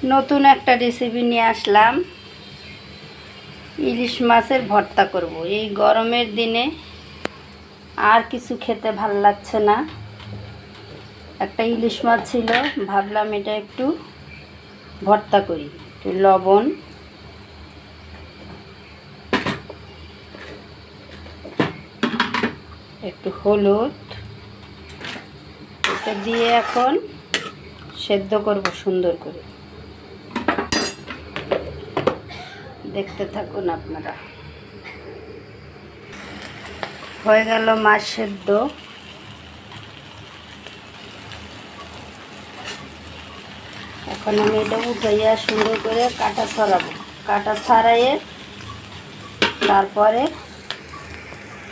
নতুন একটা রেসিপি নিয়ে আসলাম। ইলিশ মাছের ভর্তা করব। এই গরমের দিনে আর কিছু খেতে ভাল লাগছে না। একটা ইলিশ মাছ ছিল, ভাবলাম এটা একটু ভর্তা করি। একটু লবণ, একটু হলুদ, এটা দিয়ে এখন সেদ্ধ করব সুন্দর করে। দেখতে থাকুন আপনারা। হয়ে গেল মাছ সেদ্ধ। এখন আমি এটা উঠাইয়া সুন্দর করে কাটা ছড়াবো। কাটা ছাড়াইয়ে তারপরে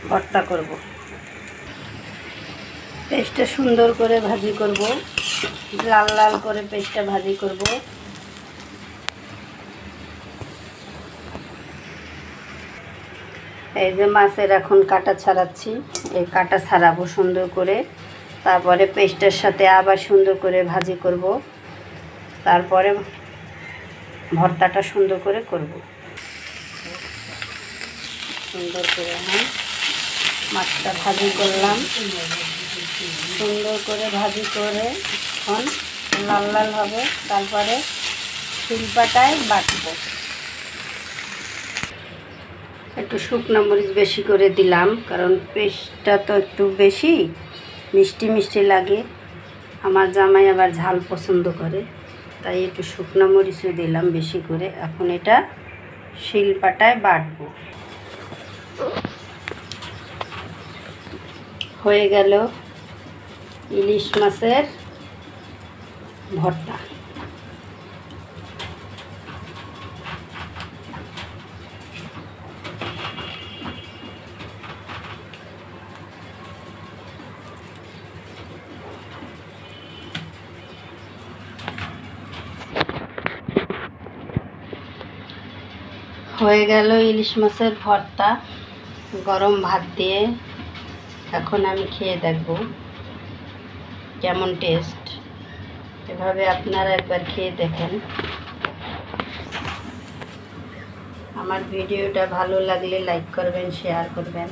ভর্তা করব। পেস্টটা সুন্দর করে ভাজি করব, লাল লাল করে পেস্টটা ভাজি করব। এই যে মাছের এখন কাটা ছাড়াচ্ছি, এই কাটা ছাড়াবো সুন্দর করে। তারপরে পেস্টের সাথে আবার সুন্দর করে ভাজি করব। তারপরে ভর্তাটা সুন্দর করে করব। সুন্দর করে মাছটা ভাজি করলাম। সুন্দর করে ভাজি করে এখন লাল লাল হবে। তারপরে শিলপাটায় বাটবো। একটু শুকনো মরিচ বেশি করে দিলাম, কারণ পেস্টটা তো একটু বেশি মিষ্টি মিষ্টি লাগে। আমার জামাই আবার ঝাল পছন্দ করে, তাই একটু শুকনো মরিচও দিলাম বেশি করে। এখন এটা শিলপাটায় বাটবো। হয়ে গেল ইলিশ মাছের ভর্তা। হয়ে গেল ইলিশ মাছের ভর্তা গরম ভাত দিয়ে। এখন আমি খেয়ে দেখব কেমন টেস্ট। এভাবে আপনারা একবার খেয়ে দেখেন। আমার ভিডিওটা ভালো লাগলে লাইক করবেন, শেয়ার করবেন।